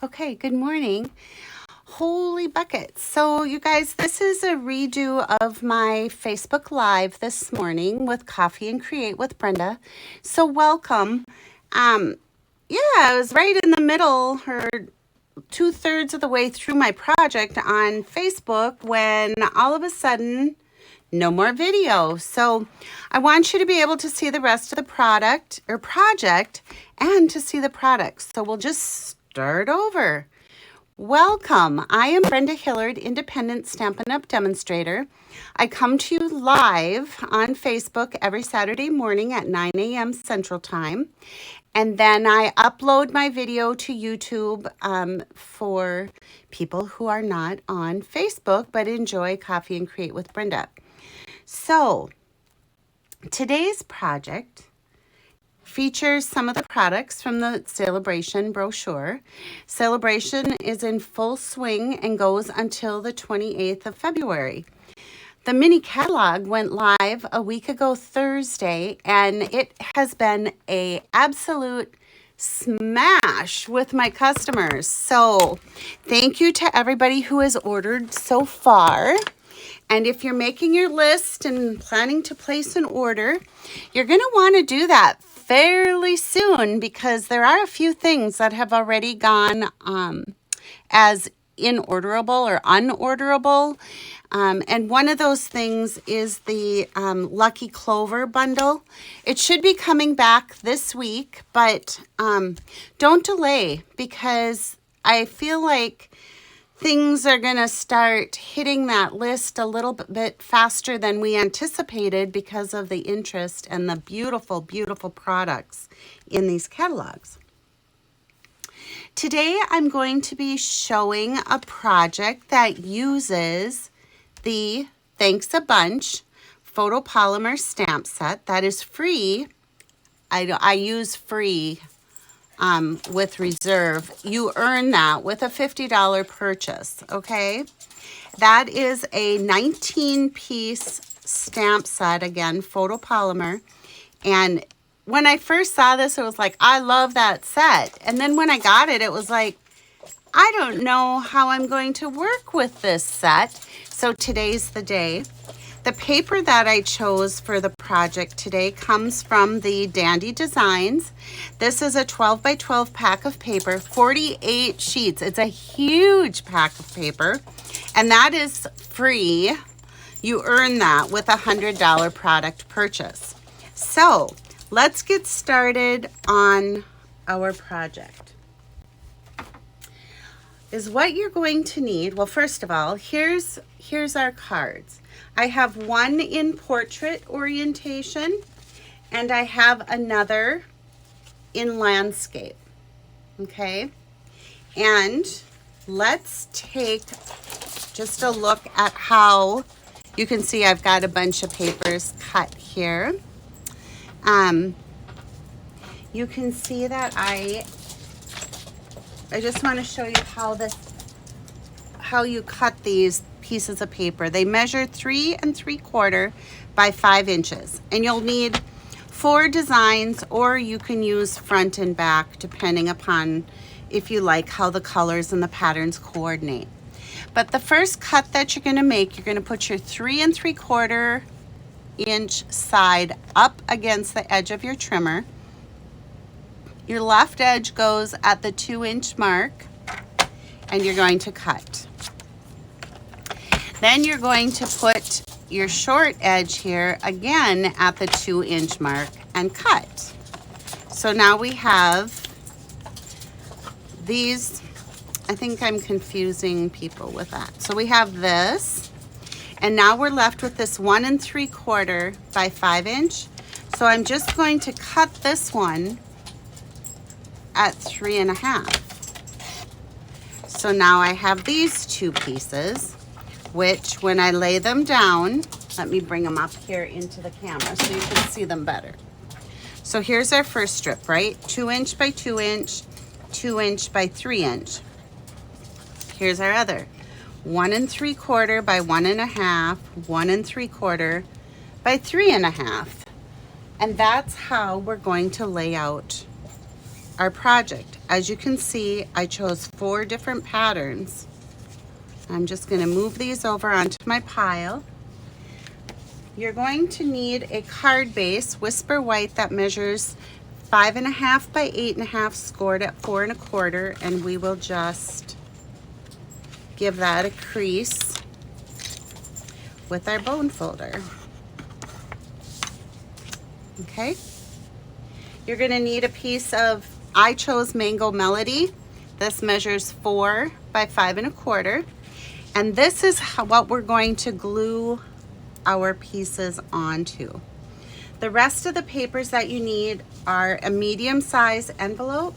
Okay, good morning. Holy buckets. So you guys, this is a redo of my Facebook Live this morning with Coffee and Create with Brenda. So welcome. I was right in the middle or 2/3 of the way through my project on Facebook when all of a sudden no more video. So I want you to be able to see the rest of the product or project and to see the products. So we'll just start over. Welcome. I am Brenda Hillard, Independent Stampin' Up! Demonstrator. I come to you live on Facebook every Saturday morning at 9 a.m. Central Time. And then I upload my video to YouTube for people who are not on Facebook but enjoy Coffee and Create with Brenda. So today's project features some of the products from the Celebration brochure. Celebration is in full swing and goes until the 28th of February. The mini catalog went live a week ago Thursday, and it has been an absolute smash with my customers. So thank you to everybody who has ordered so far. And if you're making your list and planning to place an order, you're going to want to do that fairly soon because there are a few things that have already gone as inorderable or unorderable. And one of those things is the Lucky Clover bundle. It should be coming back this week, but don't delay because I feel like things are going to start hitting that list a little bit faster than we anticipated because of the interest and the beautiful, beautiful products in these catalogs. Today, I'm going to be showing a project that uses the Thanks a Bunch photopolymer stamp set that is free. I use free with reserve. You earn that with a $50 purchase, okay? That is a 19-piece stamp set, again, photopolymer. And when I first saw this, it was like, I love that set. And then when I got it, it was like, I don't know how I'm going to work with this set. So today's the day. The paper that I chose for the project today comes from the Dandy Designs. This is a 12 by 12 pack of paper, 48 sheets. It's a huge pack of paper, and that is free. You earn that with a $100 product purchase. So let's get started on our project. Is what you're going to need. Well, first of all, here's our cards. I have one in portrait orientation and I have another in landscape, okay? And let's take just a look at how you can see I've got a bunch of papers cut here. You can see that I just want to show you how you cut these pieces of paper. They measure 3 3/4 by 5 inches, and you'll need 4 designs, or you can use front and back depending upon if you like how the colors and the patterns coordinate. But the first cut that you're going to make, you're going to put your 3 3/4 inch side up against the edge of your trimmer. Your left edge goes at the 2-inch mark, and you're going to cut. Then you're going to put your short edge here again at the 2-inch mark and cut. So now we have these. I think I'm confusing people with that. So we have this, and now we're left with this 1 3/4 by 5 inch. So I'm just going to cut this one at 3 1/2. So now I have these two pieces, which when I lay them down, let me bring them up here into the camera so you can see them better. So here's our first strip, right? 2 inch by 2 inch, 2 inch by 3 inch. Here's our other 1 3/4 by 1 1/2, 1 3/4 by 3 1/2. And that's how we're going to lay out our project. As you can see, I chose 4 different patterns. I'm just going to move these over onto my pile. You're going to need a card base, Whisper White, that measures 5.5 by 8.5, scored at 4 1/4, and we will just give that a crease with our bone folder. Okay. You're going to need a piece of, I chose Mango Melody. This measures 4 by 5 1/4, and this is what we're going to glue our pieces onto. The rest of the papers that you need are a medium size envelope.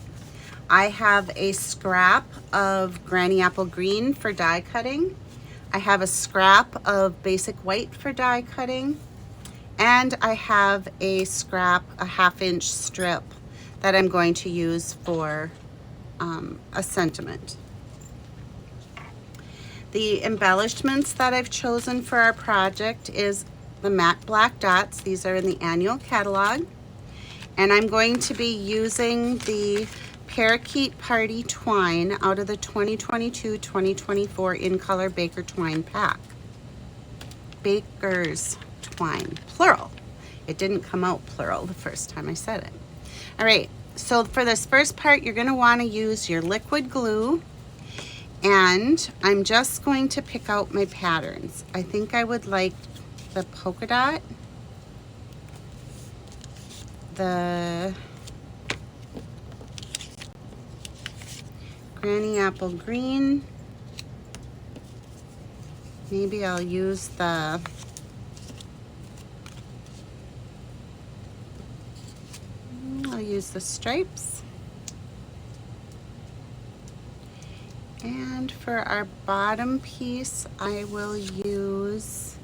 I have a scrap of Granny Apple Green for die cutting. I have a scrap of Basic White for die cutting. And I have a scrap, a 1/2 inch strip that I'm going to use for a sentiment. The embellishments that I've chosen for our project is the matte black dots. These are in the annual catalog. And I'm going to be using the Parakeet Party Twine out of the 2022-2024 In Color Baker Twine pack. Baker's Twine, plural. It didn't come out plural the first time I said it. All right, so for this first part, you're gonna wanna use your liquid glue, and I'm just going to pick out my patterns. I think I would like the polka dot, the Granny Apple Green. Maybe I'll use the stripes. And for our bottom piece, I will use,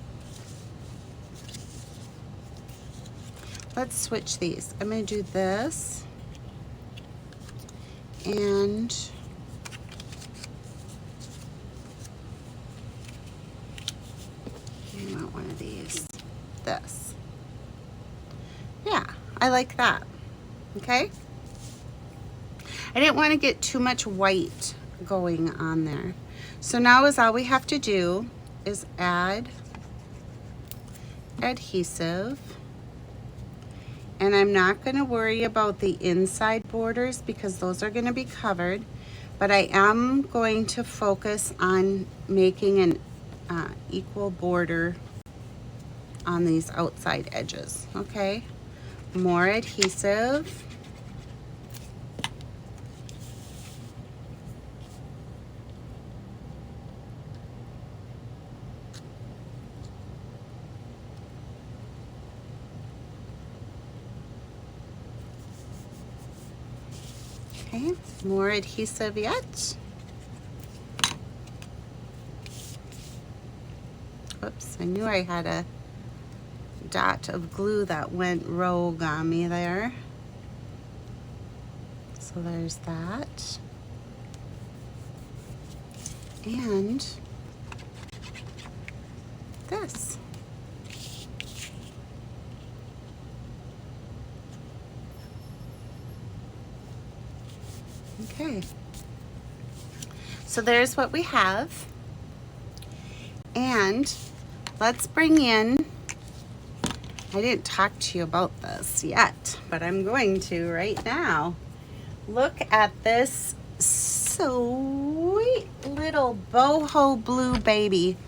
let's switch these. I'm going to do this, and I want one of these. This. Yeah, I like that. Okay? I didn't want to get too much white going on there. So now all we have to do is add adhesive. And I'm not going to worry about the inside borders because those are going to be covered. But I am going to focus on making an equal border on these outside edges. Okay? More adhesive. Okay, more adhesive yet. Whoops, I knew I had a dot of glue that went rogue on me there. So there's that. And this. Okay, so there's what we have, and let's bring in, I didn't talk to you about this yet, but I'm going to right now. Look at this sweet little boho blue baby.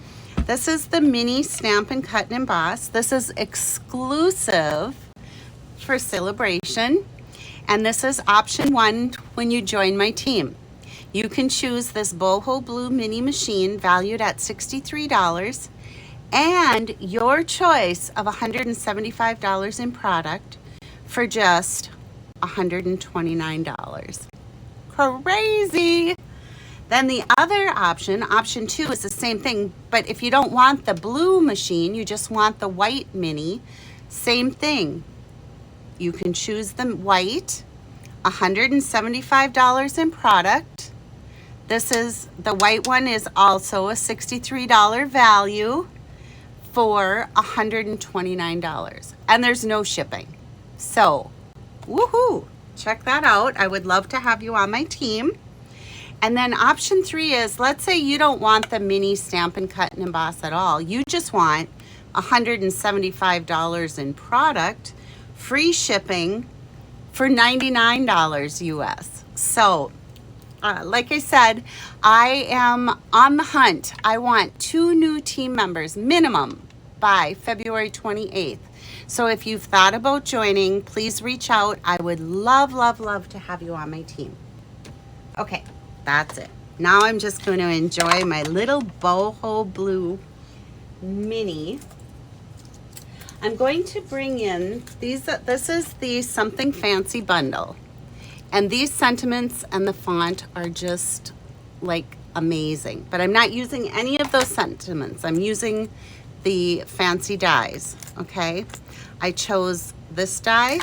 This is the mini Stamp and Cut and Emboss. This is exclusive for Celebration. And this is option 1 when you join my team. You can choose this boho blue mini machine valued at $63 and your choice of $175 in product for just $129. Crazy! Then the other option, option 2, is the same thing, but if you don't want the blue machine, you just want the white mini, same thing. You can choose the white, $175 in product. The white one is also a $63 value for $129. And there's no shipping. So, woohoo! check that out. I would love to have you on my team. And then option 3 is, let's say you don't want the mini Stampin' Cut and Emboss at all. You just want $175 in product, free shipping for $99 US. So, like I said, I am on the hunt. I want 2 new team members minimum by February 28th. So if you've thought about joining, please reach out. I would love, love, love to have you on my team. Okay, that's it. Now I'm just going to enjoy my little boho blue mini. I'm going to bring in these. This is the Something Fancy bundle. And these sentiments and the font are just like amazing. But I'm not using any of those sentiments. I'm using the fancy dies, okay? I chose this die.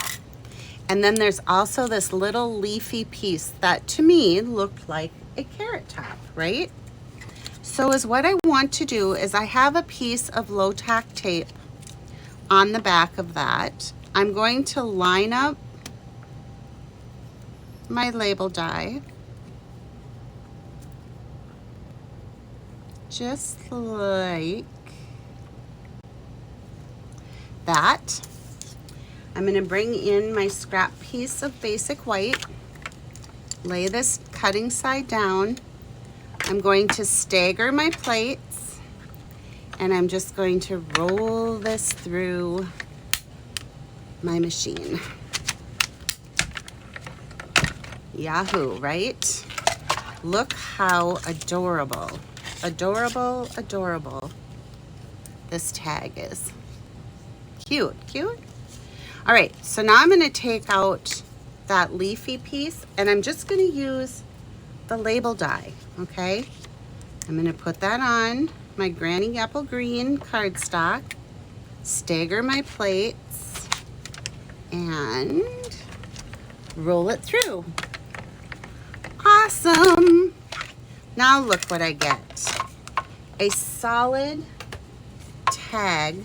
And then there's also this little leafy piece that to me looked like a carrot top, right? So is what I want to do is I have a piece of low tack tape on the back of that. I'm going to line up my label die just like that. I'm going to bring in my scrap piece of basic white, lay this cutting side down. I'm going to stagger my plates, and I'm just going to roll this through my machine. Yahoo, right? Look how adorable, adorable, adorable this tag is. Cute, cute. All right, so now I'm gonna take out that leafy piece and I'm just gonna use the label die, okay? I'm gonna put that on my Granny Apple Green cardstock, stagger my plates, and roll it through. Awesome. Now look what I get. A solid tag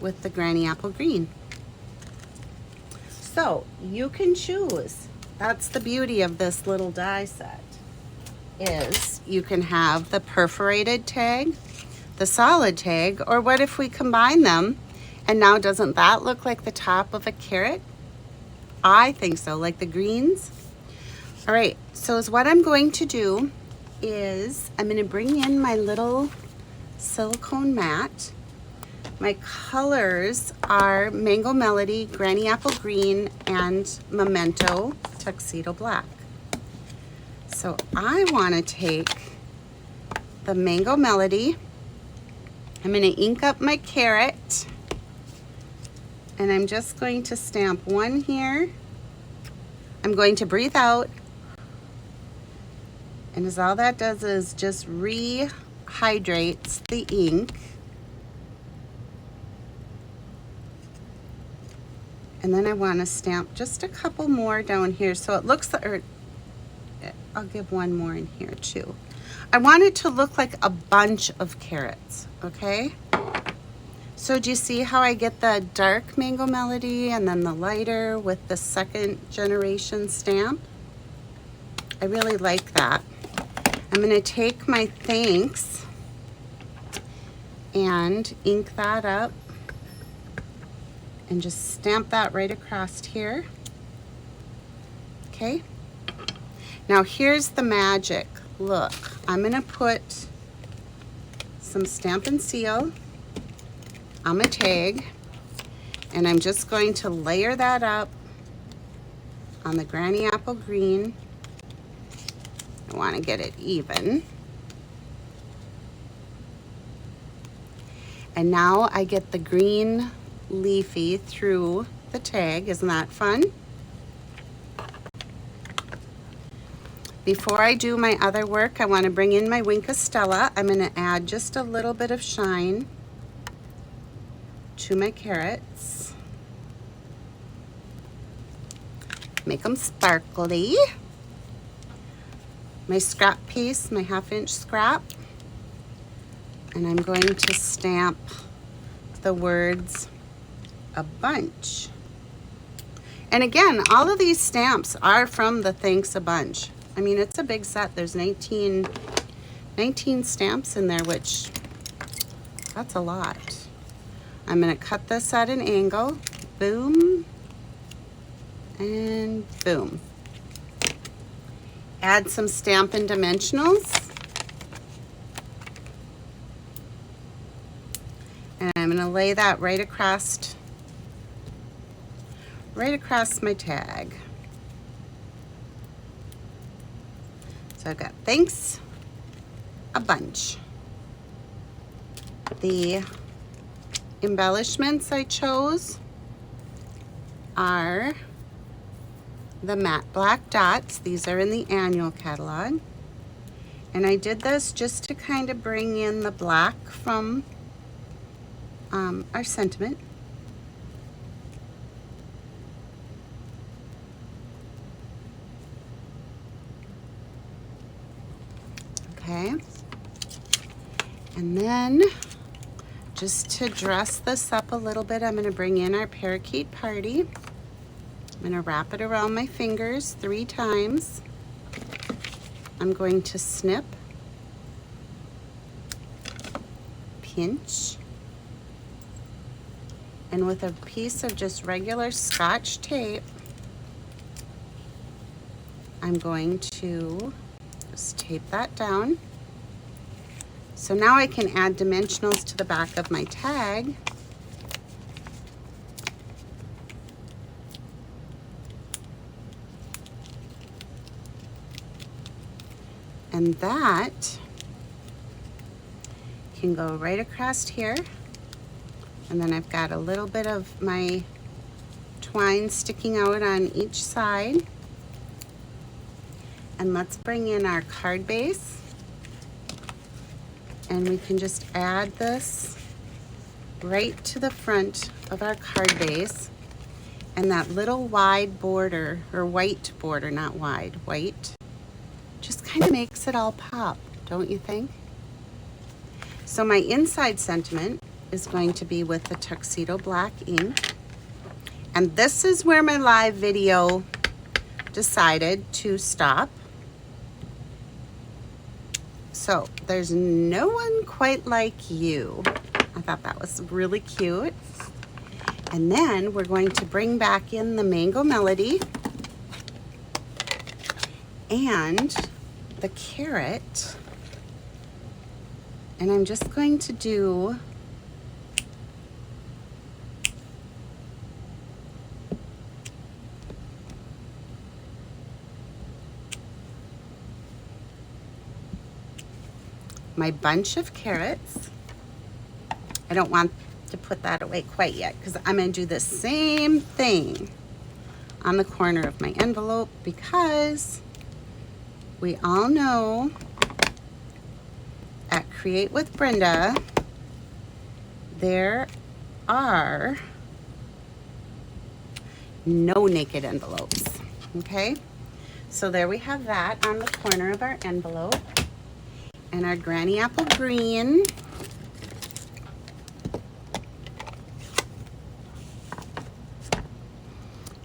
with the Granny Apple Green. So you can choose. That's the beauty of this little die set, is you can have the perforated tag, the solid tag, or what if we combine them? And now doesn't that look like the top of a carrot? I think so, like the greens. All right, so is what I'm going to do is I'm gonna bring in my little silicone mat. My colors are Mango Melody, Granny Apple Green, and Memento Tuxedo Black. So I wanna take the Mango Melody, I'm gonna ink up my carrot, and I'm just going to stamp one here. I'm going to breathe out, and as all that does is just rehydrates the ink. And then I want to stamp just a couple more down here so it looks, or I'll give one more in here too. I want it to look like a bunch of carrots, okay? So do you see how I get the dark Mango Melody and then the lighter with the second generation stamp? I really like that. I'm going to take my thanks and ink that up and just stamp that right across here. Okay. Now here's the magic. Look, I'm gonna put some Stampin' Seal on my tag, and I'm just going to layer that up on the Granny Apple Green. I want to get it even. And now I get the green leafy through the tag. Isn't that fun? Before I do my other work, I want to bring in my Wink of Stella. I'm going to add just a little bit of shine to my carrots. Make them sparkly. My scrap piece, my 1/2 inch scrap. And I'm going to stamp the words a bunch. And again, all of these stamps are from the Thanks a Bunch. I mean, it's a big set. There's 19 stamps in there, which that's a lot. I'm going to cut this at an angle. Boom. And boom. Add some Stampin' Dimensionals. And I'm going to lay that right across my tag. So I've got Thanks a Bunch. The embellishments I chose are the matte black dots. These are in the annual catalog. And I did this just to kind of bring in the black from our sentiment. Okay. And then just to dress this up a little bit, I'm going to bring in our parakeet party. I'm going to wrap it around my fingers 3 times. I'm going to snip, pinch, and with a piece of just regular Scotch tape, I'm going to just tape that down. So now I can add dimensionals to the back of my tag. And that can go right across here. And then I've got a little bit of my twine sticking out on each side. And let's bring in our card base. And we can just add this right to the front of our card base. And that little wide border, or white border, not wide, white, just kind of makes it all pop, don't you think? So my inside sentiment is going to be with the tuxedo black ink. And this is where my live video decided to stop. So there's no one quite like you. I thought that was really cute. And then we're going to bring back in the Mango Melody and the carrot. And I'm just going to do my bunch of carrots. I don't want to put that away quite yet because I'm going to do the same thing on the corner of my envelope, because we all know at Create with Brenda there are no naked envelopes. Okay, so there we have that on the corner of our envelope. And our Granny Apple Green.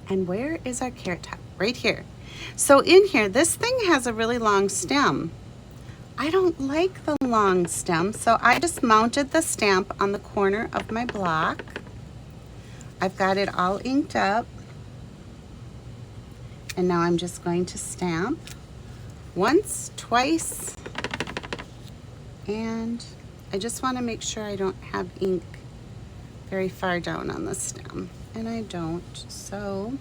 And where is our carrot top? Right here. So in here, this thing has a really long stem. I don't like the long stem, so I just mounted the stamp on the corner of my block. I've got it all inked up. And now I'm just going to stamp once, twice, and I just want to make sure I don't have ink very far down on the stem. And I don't, so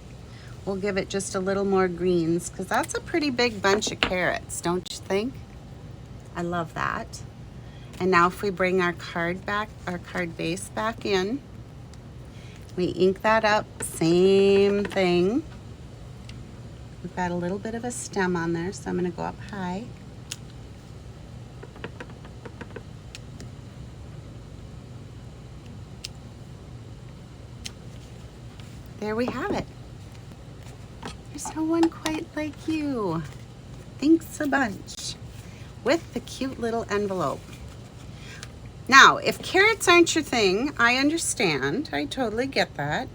we'll give it just a little more greens, because that's a pretty big bunch of carrots, don't you think? I love that. And now if we bring our card base back in, we ink that up, same thing. We've got a little bit of a stem on there, so I'm going to go up high. There we have it. There's no one quite like you. Thanks a bunch. With the cute little envelope. Now, if carrots aren't your thing, I understand. I totally get that.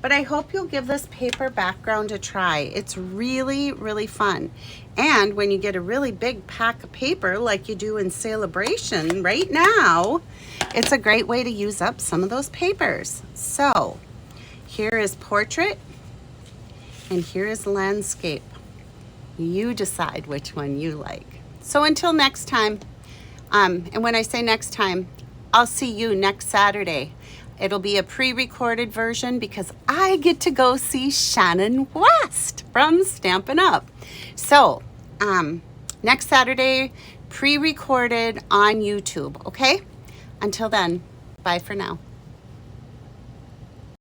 But I hope you'll give this paper background a try. It's really, really fun. And when you get a really big pack of paper like you do in Celebration right now, it's a great way to use up some of those papers. So here is portrait and here is landscape. You decide which one you like. So until next time, and when I say next time, I'll see you next Saturday. It'll be a pre-recorded version because I get to go see Shannon West from Stampin' Up. So next Saturday, pre-recorded on YouTube, okay? Until then, bye for now.